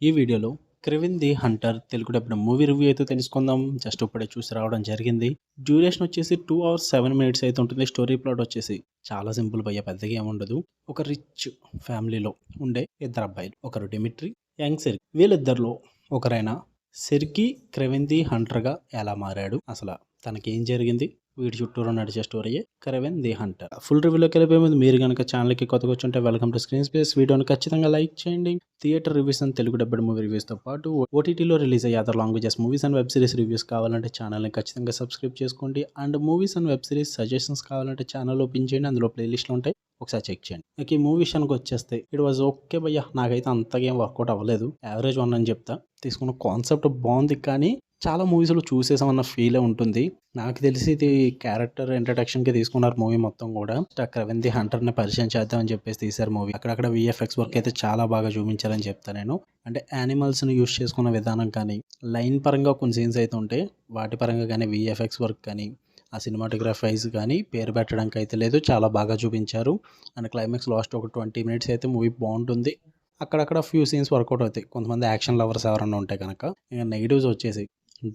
ఈ వీడియోలో 'Kraven the Hunter' Telugu డబ్బిన మూవీ రివ్యూ అయితే తెలుసుకుందాం. జస్ట్ ఇప్పుడే చూసి రావడం జరిగింది. డ్యూరేషన్ వచ్చేసి 2 అవర్స్ 7 మినిట్స్ అయితే ఉంటుంది. స్టోరీ ప్లాట్ వచ్చేసి చాలా సింపుల్ భయ్య, పెద్దగా ఏముండదు. ఒక రిచ్ ఫ్యామిలీలో ఉండే ఇద్దరు అబ్బాయిలు, ఒకరు డిమిట్రీ, యంగ్ సెర్గీ. వీళ్ళిద్దరిలో ఒకరైన సెర్గీ క్రెవిన్ ది హంటర్గా ఎలా మారాడు, అసలు తనకేం జరిగింది, వీటి చుట్టూరు నడిచే స్టోరీయే 'క్రెవిన్ ది హంటర్'. ఫుల్ రివ్యూలోకి వెళ్ళిపోయే ముందు మీరు కనుక ఛానల్కి కొత్తగా వచ్చుంటే వెల్కమ్ టు స్క్రీన్ స్పేస్. వీడియోని ఖచ్చితంగా లైక్ చేయండి. Theatre reviews and Telugu dubbed movie రివ్యూస్తో పాటు ఓటీటీలో రిలీజ్ అయ్యే other languages movies and web series reviews కావాలంటే ఛానల్ని ఖచ్చితంగా సబ్స్క్రైబ్ చేసుకోండి. And movies and web series suggestions కావాలంటే ఛానల్ ఓపెన్ చేయండి, అందులో ప్లేలిస్ట్లు ఉంటాయి, ఒకసారి చెక్ చేయండి. ఇక ఈ మూవీ విషయానికి వచ్చేస్తే ఇట్ వాజ్ ఓకే భయ్య, నాకైతే అంతగా ఏం వర్కౌట్ అవ్వలేదు. యావరేజ్ వన్ అని చెప్తా. తీసుకున్న కాన్సెప్ట్ బాగుంది, కానీ చాలా మూవీస్లో చూసేసామన్న ఫీలే ఉంటుంది. నాకు తెలిసి ఇది క్యారెక్టర్ ఇంట్రడక్షన్కి తీసుకున్నారు మూవీ మొత్తం కూడా. క్రెవిన్ ది హంటర్ని పరిచయం చేద్దామని చెప్పేసి తీశారు మూవీ. అక్కడక్కడ విఎఫ్ఎక్స్ వర్క్ అయితే చాలా బాగా చూపించారని చెప్తాను నేను. అంటే యానిమల్స్ని యూస్ చేసుకున్న విధానం కానీ, లైన్ పరంగా కొన్ని సీన్స్ అయితే ఉంటాయి, వాటి పరంగా కానీ విఎఫ్ఎక్స్ వర్క్ కానీ, ఆ సినిమాటోగ్రఫైజ్ కానీ పేరు పెట్టడానికి అయితే లేదు, చాలా బాగా చూపించారు. అండ్ క్లైమాక్స్ లాస్ట్ ఒక 20 మినిట్స్ అయితే మూవీ బాగుంటుంది. అక్కడక్కడ ఫ్యూ సీన్స్ వర్కౌట్ అవుతాయి కొంతమంది యాక్షన్ లవర్స్ ఎవరన్నా ఉంటే కనుక. ఇంకా నెగిటివ్స్ వచ్చేసి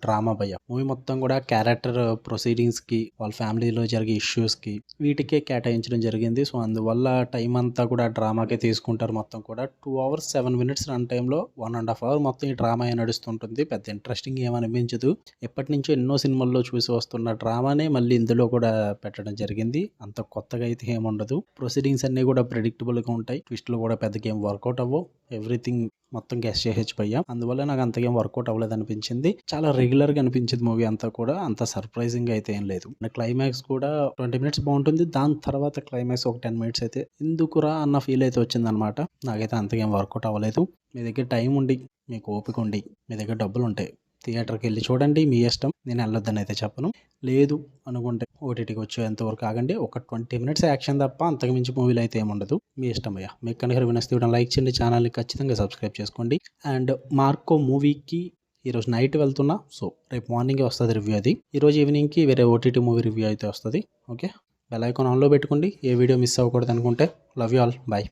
డ్రామా భయ్య. మూవీ మొత్తం కూడా క్యారెక్టర్ ప్రొసీడింగ్స్కి, వాళ్ళ ఫ్యామిలీలో జరిగే ఇష్యూస్కి, వీటికే కేటాయించడం జరిగింది. సో అందువల్ల టైం అంతా కూడా డ్రామాకే తీసుకుంటారు మొత్తం కూడా. 2 అవర్స్ 7 మినిట్స్ రన్ టైంలో 1.5 అవర్ మొత్తం ఈ డ్రామా నడుస్తుంటుంది. పెద్ద ఇంట్రెస్టింగ్ ఏమనిపించదు. ఎప్పటి నుంచో ఎన్నో సినిమాల్లో చూసి వస్తున్న డ్రామానే మళ్ళీ ఇందులో కూడా పెట్టడం జరిగింది. అంత కొత్తగా అయితే ఏముండదు. ప్రొసీడింగ్స్ అన్నీ కూడా ప్రెడిక్టబుల్గా ఉంటాయి. ట్విస్ట్లు కూడా పెద్దగా ఏం వర్కౌట్ అవ్వవు. ఎవ్రీథింగ్ మొత్తం గెస్ చేయొచ్చు భయ్య. అందువల్ల నాకు అంతగా వర్కౌట్ అవ్వలేదు అనిపించింది. చాలా రెగ్యులర్గా అనిపించింది మూవీ అంతా కూడా. అంత సర్ప్రైజింగ్ అయితే ఏం లేదు. క్లైమాక్స్ కూడా 20 మినిట్స్ బాగుంటుంది. దాని తర్వాత క్లైమాక్స్ ఒక 10 మినిట్స్ అయితే ఎందుకురా అన్న ఫీల్ అయితే వచ్చిందనమాట. నాకైతే అంతగా ఏం వర్కౌట్ అవ్వలేదు. మీ దగ్గర టైం ఉండి, మీకు ఓపిక ఉండి, మీ దగ్గర డబ్బులు ఉంటాయి, థియేటర్కి వెళ్ళి చూడండి, మీ ఇష్టం. నేను వెళ్ళొద్దని అయితే చెప్పను. లేదు అనుకుంటే ఓటీటీకి వచ్చేంతవరకు ఆగండి. ఒక 20 మినిట్స్ యాక్షన్ తప్ప అంతకు మించి మూవీలో అయితే ఏముండదు. మీ ఇష్టం అయ్యా. మీకు కనుక వినస్తే లైక్ చేయండి, ఛానల్ని ఖచ్చితంగా సబ్స్క్రైబ్ చేసుకోండి. అండ్ మార్కో మూవీకి ఈరోజు నైట్ వెళ్తున్నా, సో రేపు మార్నింగే వస్తుంది రివ్యూ. అది ఈరోజు ఈవినింగ్కి వేరే ఓటీటీ మూవీ రివ్యూ అయితే వస్తుంది. ఓకే, బెల్ ఐకాన్ ఆన్లో పెట్టుకోండి, ఏ వీడియో మిస్ అవ్వకూడదు అనుకుంటే. Love you all, bye.